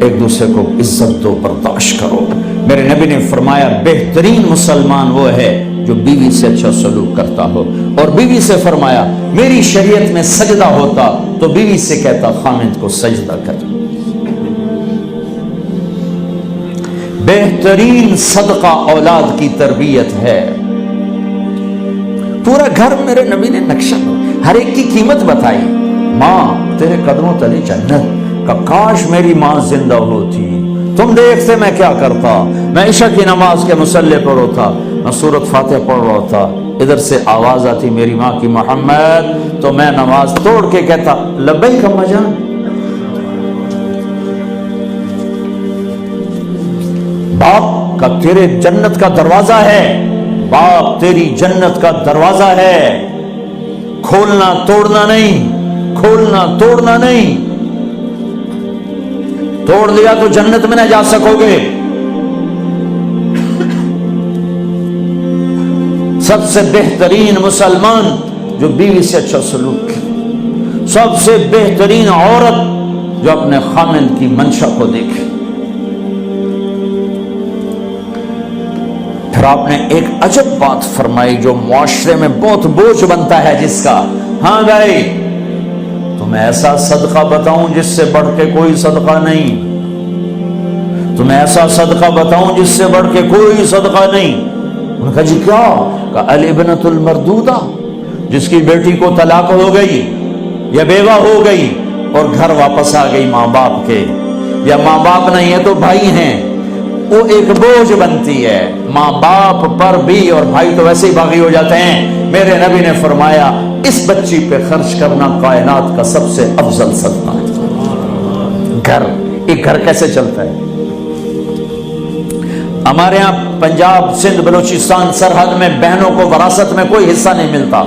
ایک دوسرے کو عزت دو، برداشت کرو۔ میرے نبی نے فرمایا بہترین مسلمان وہ ہے جو بیوی سے اچھا سلوک کرتا ہو، اور بیوی سے فرمایا میری شریعت میں سجدہ ہوتا تو بیوی سے کہتا خامند کو سجدہ کر۔ بہترین صدقہ اولاد کی تربیت ہے۔ پورا گھر میرے نبی نے نقشہ، ہر ایک کی قیمت بتائی۔ ماں تیرے قدموں تلے جنت، کا کاش میری ماں زندہ ہوتی، تم دیکھتے میں کیا کرتا، میں عشاء کی نماز کے مصلی پر ہوتا، میں سورۃ فاتحہ پڑھ رہا تھا، ادھر سے آواز آتی میری ماں کی محمد، تو میں نماز توڑ کے کہتا لبیک اماں جان۔ باپ کا تیرے جنت کا دروازہ ہے، باپ تیری جنت کا دروازہ ہے، کھولنا توڑنا نہیں، کھولنا توڑنا نہیں، توڑ لیا تو جنت میں نہ جا سکو گے۔ سب سے بہترین مسلمان جو بیوی سے اچھا سلوک کرے، سب سے بہترین عورت جو اپنے خامند کی منشا کو دیکھے۔ پھر آپ نے ایک عجب بات فرمائی جو معاشرے میں بہت بوجھ بنتا ہے جس کا، ہاں بھائی تمہیں ایسا صدقہ بتاؤں جس سے بڑھ کے کوئی صدقہ نہیں، تمہیں ایسا صدقہ بتاؤں جس سے بڑھ کے کوئی صدقہ نہیں۔ انہوں نے کہا جی کیا؟ کہا الابنۃ المردودہ، جس کی بیٹی کو طلاق ہو گئی یا بیوہ ہو گئی اور گھر واپس آ گئی ماں باپ کے، یا ماں باپ نہیں ہے تو بھائی ہیں، وہ ایک بوجھ بنتی ہے ماں باپ پر بھی، اور بھائی تو ویسے ہی باغی ہو جاتے ہیں۔ میرے نبی نے فرمایا اس بچی پہ خرچ کرنا کائنات کا سب سے افضل صدقہ ہے۔ گھر، ایک گھر کیسے چلتا ہے؟ ہمارے یہاں پنجاب سندھ بلوچستان سرحد میں بہنوں کو وراثت میں کوئی حصہ نہیں ملتا،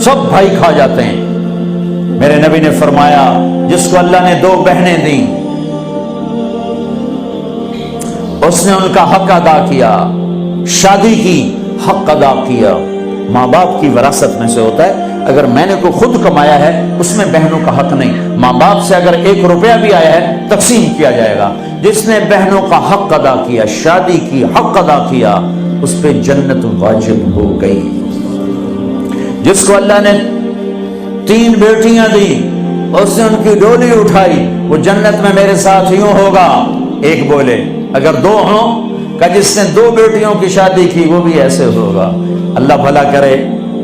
سب بھائی کھا جاتے ہیں۔ میرے نبی نے فرمایا جس کو اللہ نے 2 بہنیں دیں اس نے ان کا حق ادا کیا، شادی کی حق ادا کیا۔ ماں باپ کی وراثت میں سے ہوتا ہے، اگر میں نے کوئی خود کمایا ہے اس میں بہنوں کا حق نہیں، ماں باپ سے اگر 1 روپیہ بھی آیا ہے تقسیم کیا جائے گا۔ جس نے بہنوں کا حق ادا کیا، شادی کی حق ادا کیا، اس پہ جنت واجب ہو گئی۔ جس کو اللہ نے 3 بیٹیاں دی، اس نے ان کی ڈولی اٹھائی، وہ جنت میں میرے ساتھ یوں ہوگا۔ ایک بولے اگر 2 ہوں، کہ جس نے 2 بیٹیوں کی شادی کی وہ بھی ایسے ہوگا۔ اللہ بھلا کرے۔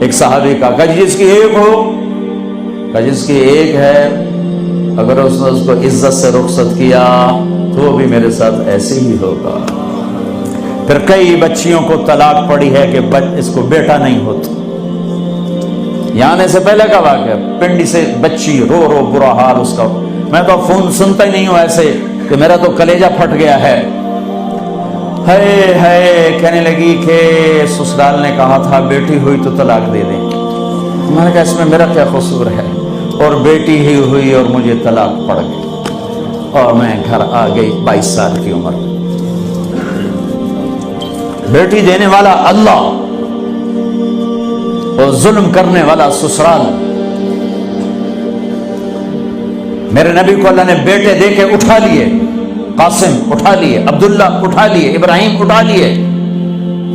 ایک صحابی کا کہ جس کی 1 ہو، کہ جس کی 1 ہے، اگر اس نے اس کو عزت سے رخصت کیا تو وہ بھی میرے ساتھ ایسے ہی ہوگا۔ پھر کئی بچیوں کو طلاق پڑی ہے کہ اس کو بیٹا نہیں ہوتا۔ یہاں آنے سے پہلے کا واقعہ، پنڈی سے بچی رو رو برا حال اس کا، میں تو فون سنتا ہی نہیں ہوں ایسے کہ میرا تو کلیجہ پھٹ گیا ہے۔ ہے کہنے لگی کہ سسرال نے کہا تھا بیٹی ہوئی تو طلاق دے دیں۔ میں نے کہا اس میں میرا کیا قصور ہے، اور بیٹی ہی ہوئی اور مجھے طلاق پڑ گئی اور میں گھر آ گئی 22 سال کی عمر۔ بیٹی دینے والا اللہ اور ظلم کرنے والا سسرال۔ میرے نبی کو اللہ نے بیٹے دے کے اٹھا لیے، قاسم اٹھا لیے، عبداللہ اٹھا لیے، ابراہیم اٹھا لیے،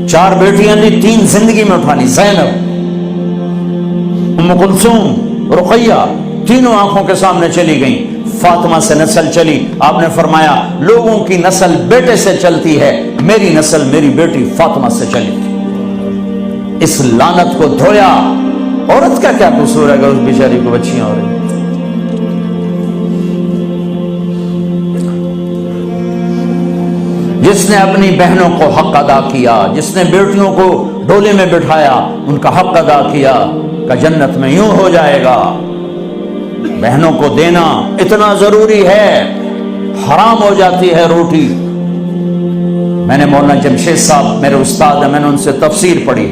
4 بیٹیاں دی، 3 زندگی میں اٹھانی، زینب، ام کلثوم، رقیہ، تینوں آنکھوں کے سامنے چلی گئیں۔ فاطمہ سے نسل چلی، آپ نے فرمایا لوگوں کی نسل بیٹے سے چلتی ہے، میری نسل میری بیٹی فاطمہ سے چلی تھی۔ اس لعنت کو دھویا۔ عورت کا کیا قصور ہے اگر اس بیچاری کو بچیاں ہو رہی؟ جس نے اپنی بہنوں کو حق ادا کیا، جس نے بیٹیوں کو ڈولے میں بٹھایا، ان کا حق ادا کیا، کہ جنت میں یوں ہو جائے گا۔ بہنوں کو دینا اتنا ضروری ہے، حرام ہو جاتی ہے روٹی۔ میں نے مولانا جمشید صاحب میرے استاد ہیں، میں نے ان سے تفسیر پڑھی۔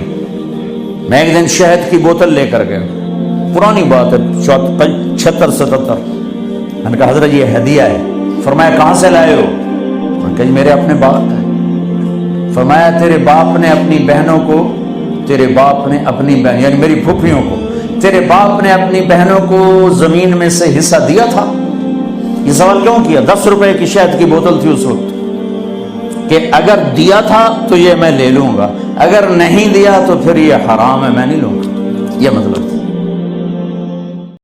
میں ایک دن شہد کی بوتل لے کر گیا، پرانی بات ہے 76-77۔ میں نے کہا حضرت یہ ہدیہ ہے۔ فرمایا کہاں سے لائے ہو؟ کہ میرے اپنے باپ ہے۔ فرمایا تیرے باپ نے اپنی بہنوں کو، تیرے باپ نے اپنی بہن یعنی میری پھوپھیوں کو، تیرے باپ نے اپنی بہنوں کو زمین میں سے حصہ دیا تھا؟ یہ سوال کیوں کیا؟ 10 روپے کی شہد کی بوتل تھی اس وقت، کہ اگر دیا تھا تو یہ میں لے لوں گا، اگر نہیں دیا تو پھر یہ حرام ہے، میں نہیں لوں گا، یہ مطلب